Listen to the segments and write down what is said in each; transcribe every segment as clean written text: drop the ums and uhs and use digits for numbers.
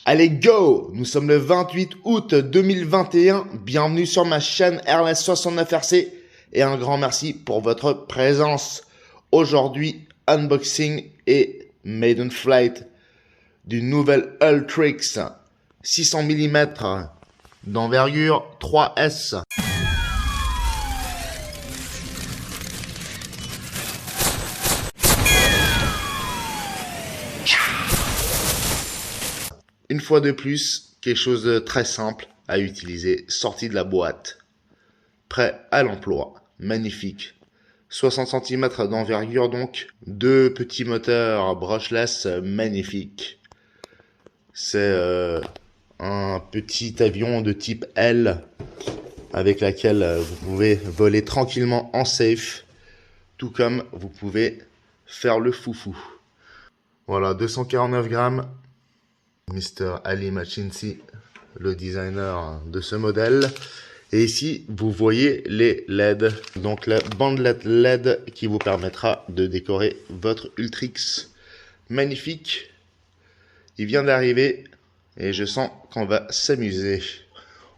Allez go! Nous sommes le 28 août 2021. Bienvenue sur ma chaîne RLS69RC et un grand merci pour votre présence. Aujourd'hui, unboxing et maiden flight d'une nouvelle Ultrix 600 mm d'envergure 3S. Une fois de plus, quelque chose de très simple à utiliser, sorti de la boîte, prêt à l'emploi, magnifique. 60 cm d'envergure donc, deux petits moteurs brushless magnifiques. C'est un petit avion de type L avec laquelle vous pouvez voler tranquillement en safe, tout comme vous pouvez faire le foufou. Voilà, 249 grammes. Mr. Ali Machinsi, le designer de ce modèle. Et ici, vous voyez les LED. Donc la bandelette LED qui vous permettra de décorer votre Ultrix. Magnifique. Il vient d'arriver et je sens qu'on va s'amuser.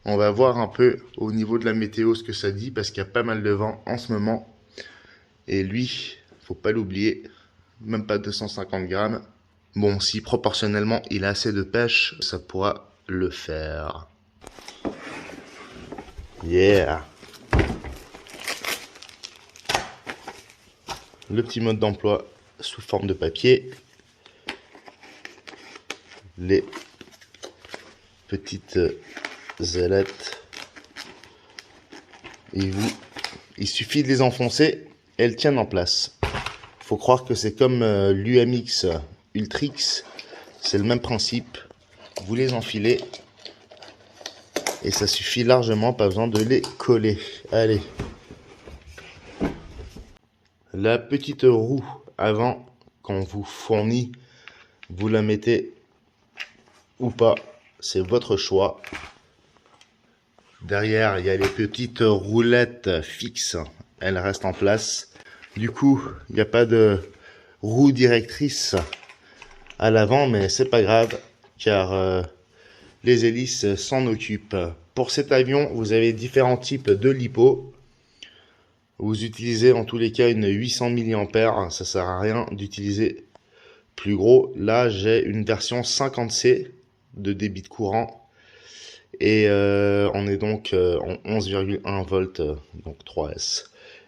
On va voir un peu au niveau de la météo ce que ça dit parce qu'il y a pas mal de vent en ce moment. Et lui, faut pas l'oublier, même pas 250 grammes. Bon, si proportionnellement il a assez de pêche, ça pourra le faire. Yeah! Le petit mode d'emploi sous forme de papier. Les petites ailettes. Il suffit de les enfoncer et elles tiennent en place. Faut croire que c'est comme l'UMX Ultrix, c'est le même principe. Vous les enfilez et ça suffit largement, pas besoin de les coller. Allez, la petite roue avant qu'on vous fournit, vous la mettez ou pas, c'est votre choix. Derrière, il y a les petites roulettes fixes, elles restent en place. Du coup, il n'y a pas de roue directrice à l'avant, mais c'est pas grave car les hélices s'en occupent. Pour cet avion, vous avez différents types de lipo. Vous utilisez en tous les cas une 800 mAh, ça sert à rien d'utiliser plus gros. Là, j'ai une version 50C de débit de courant et on est donc en 11,1 volts, donc 3S.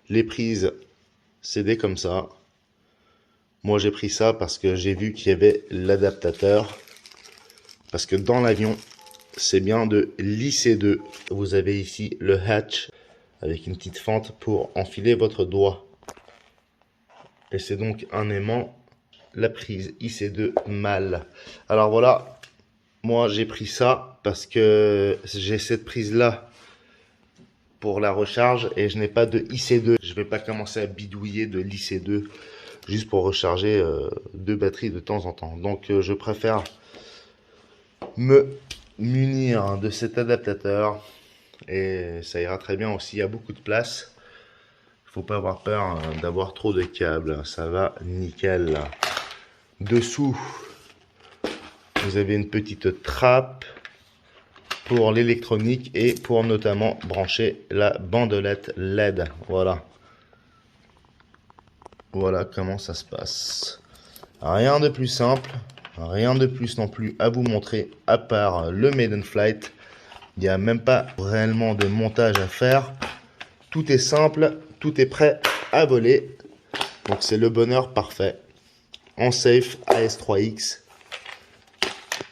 Les prises, c'est des comme ça. Moi, j'ai pris ça parce que j'ai vu qu'il y avait l'adaptateur. Parce que dans l'avion, c'est bien de l'IC2. Vous avez ici le hatch avec une petite fente pour enfiler votre doigt. Et c'est donc un aimant, la prise IC2 mâle. Alors voilà, moi j'ai pris ça parce que j'ai cette prise-là pour la recharge et je n'ai pas de IC2. Je ne vais pas commencer à bidouiller de l'IC2. Juste pour recharger deux batteries de temps en temps. Donc je préfère me munir de cet adaptateur et ça ira très bien aussi. Il y a beaucoup de place. Il ne faut pas avoir peur d'avoir trop de câbles. Ça va nickel. Dessous, vous avez une petite trappe pour l'électronique et pour notamment brancher la bandelette LED. Voilà. Voilà comment ça se passe. Rien de plus simple, rien de plus non plus à vous montrer, à part le maiden flight. Il n'y a même pas réellement de montage à faire. Tout est simple, tout est prêt à voler. Donc c'est le bonheur parfait. En safe AS3X,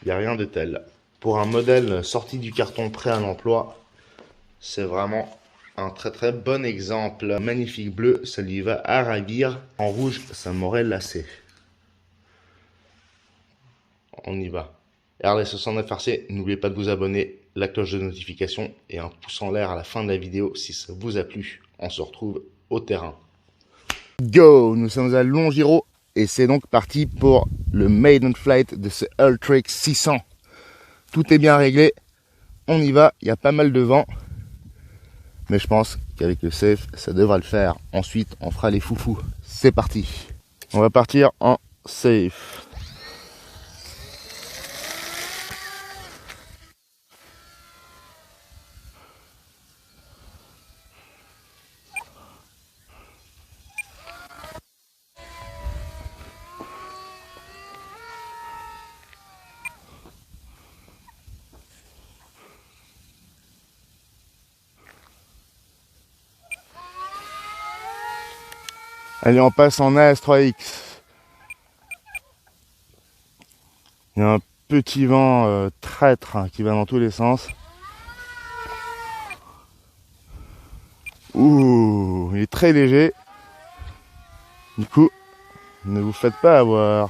il n'y a rien de tel. Pour un modèle sorti du carton prêt à l'emploi, c'est vraiment un très bon exemple. Magnifique bleu, ça lui va à ravir. En rouge, ça m'aurait lassé. On y va. RLS69RC, n'oubliez pas de vous abonner, la cloche de notification et un pouce en l'air à la fin de la vidéo si ça vous a plu. On se retrouve au terrain. Go! Nous sommes à Longiro et c'est donc parti pour le maiden flight de ce Ultrix 600. Tout est bien réglé. On y va, il y a pas mal de vent. Mais je pense qu'avec le safe, ça devra le faire. Ensuite, on fera les foufous. C'est parti. On va partir en safe. Allez, on passe en AS3X. Il y a un petit vent traître qui va dans tous les sens. Ouh, il est très léger. Du coup, ne vous faites pas avoir.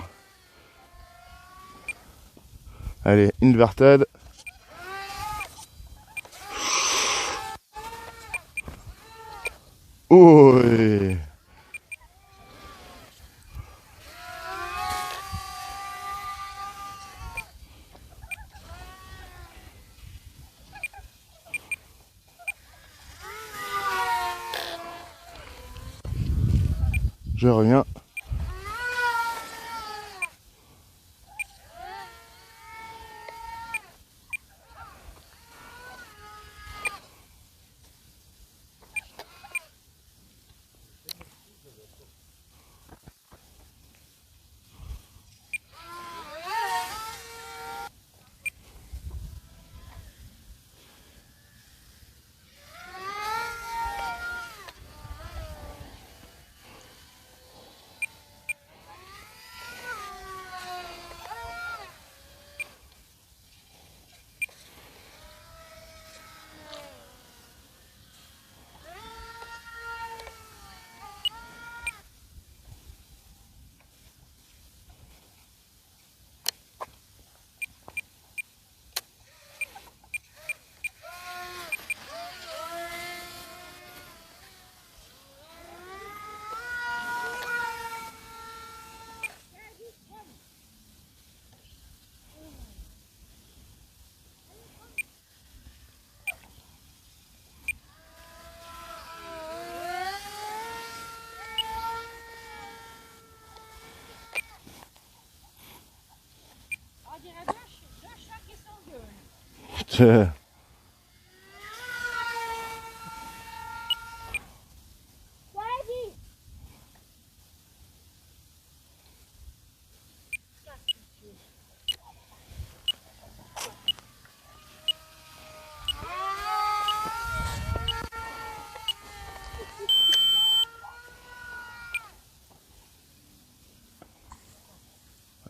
Allez, inverted. Oh, et... je reviens.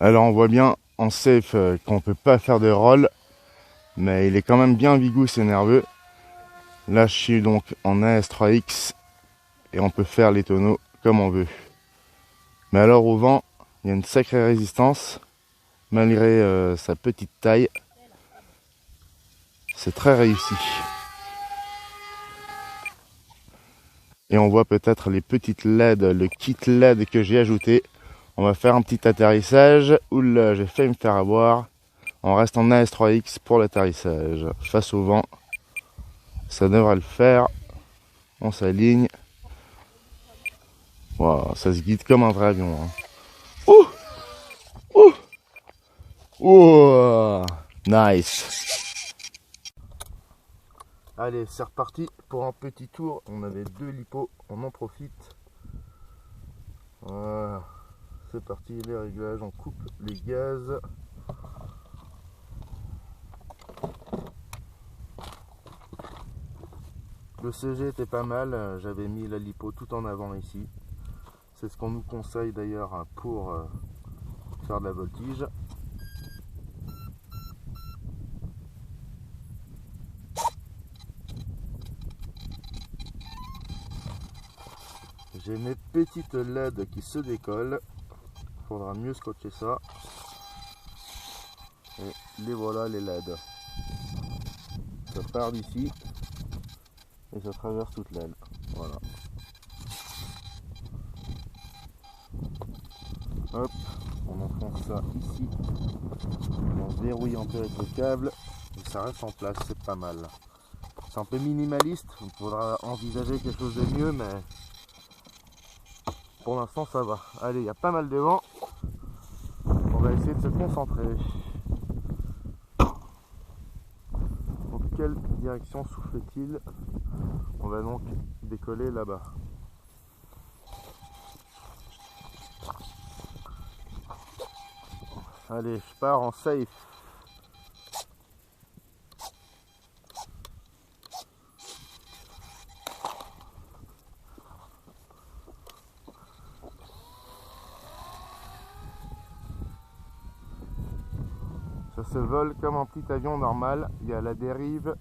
Alors on voit bien en safe qu'on peut pas faire de roll, mais il est quand même bien vigous et nerveux. Là je suis donc en AS3X et on peut faire les tonneaux comme on veut. Mais alors au vent, il y a une sacrée résistance, malgré sa petite taille. C'est très réussi. Et on voit peut-être les petites LED, le kit LED que j'ai ajouté. On va faire un petit atterrissage. Oula, j'ai failli me faire avoir. On reste en AS3X pour l'atterrissage. Face au vent, ça devrait le faire. On s'aligne. Wow, ça se guide comme un vrai avion. Hein. Ouh, ouh, ouh, nice. Allez, c'est reparti pour un petit tour. On avait 2 lipos, on en profite. Voilà. C'est parti, les réglages, on coupe les gaz. Le CG était pas mal, j'avais mis la lipo tout en avant ici. C'est ce qu'on nous conseille d'ailleurs pour faire de la voltige. J'ai mes petites LED qui se décollent. Faudra mieux scotcher ça. Et les voilà les LED. Ça part d'ici et ça traverse toute l'aile. Voilà. Hop, on enfonce ça ici. On verrouille un peu avec le câble et ça reste en place, c'est pas mal. C'est un peu minimaliste, il faudra envisager quelque chose de mieux, mais pour l'instant ça va. Allez, il y a pas mal de vent. va essayer de se concentrer. Donc quelle direction souffle-t-il? On va donc décoller là-bas. Allez, je pars en safe. Ça se vole comme un petit avion normal. Il y a la dérive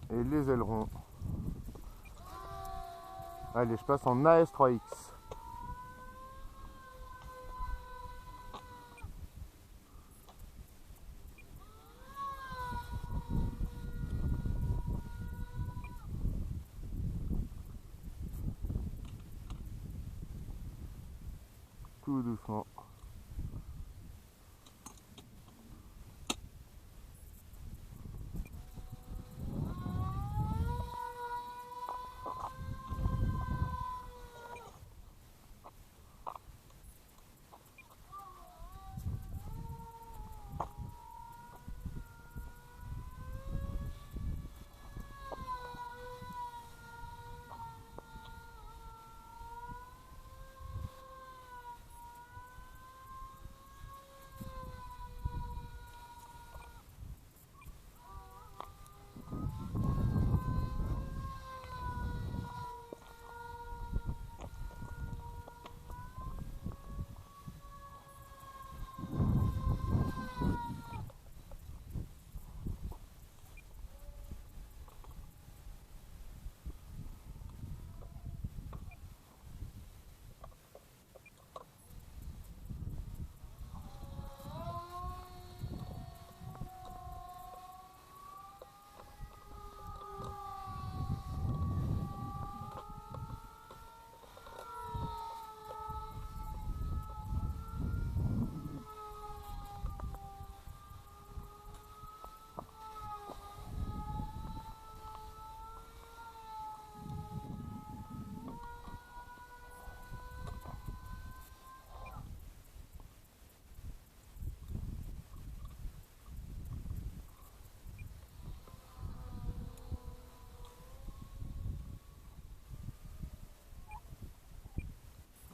et les ailerons. Allez, je passe en AS3X. Tout doucement.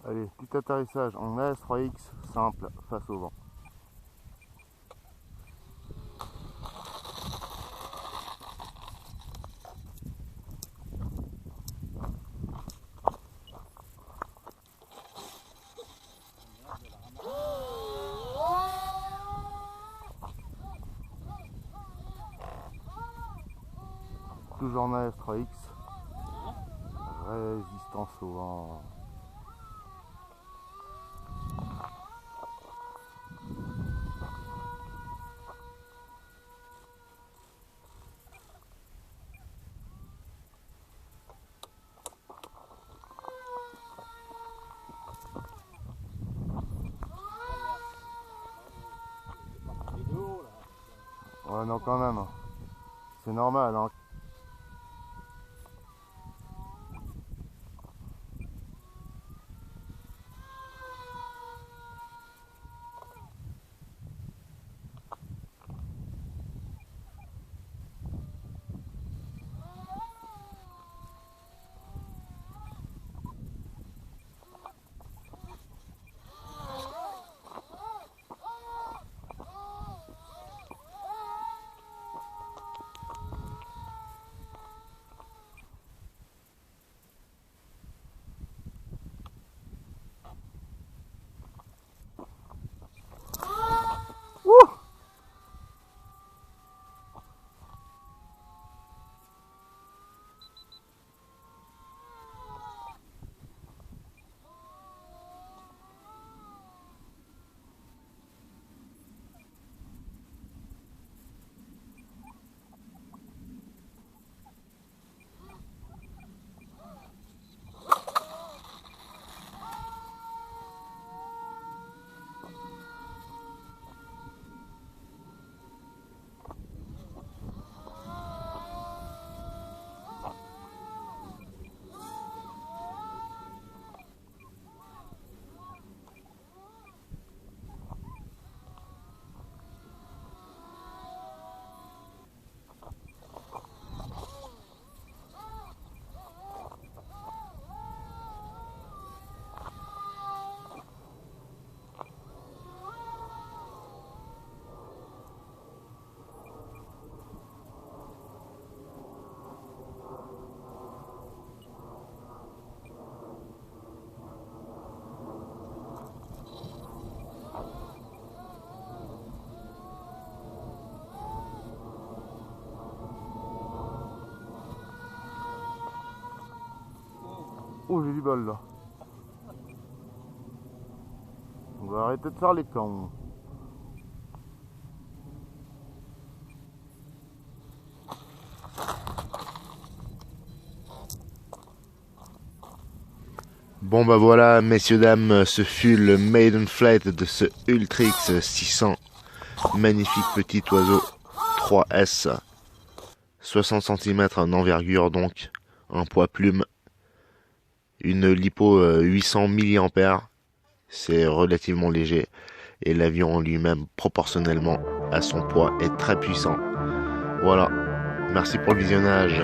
Allez, petit atterrissage en AS3X simple face au vent. Toujours en AS3X. Résistance au vent. Ouais, non, quand même. C'est normal, hein. Oh, j'ai du bol là. On va arrêter de faire les cons. Bon bah voilà, messieurs dames, ce fut le maiden flight de ce Ultrix 600. Magnifique petit oiseau 3S. 60 cm d'envergure donc, un poids plume. Une lipo 800 mAh, c'est relativement léger. Et l'avion lui-même, proportionnellement à son poids, est très puissant. Voilà, merci pour le visionnage.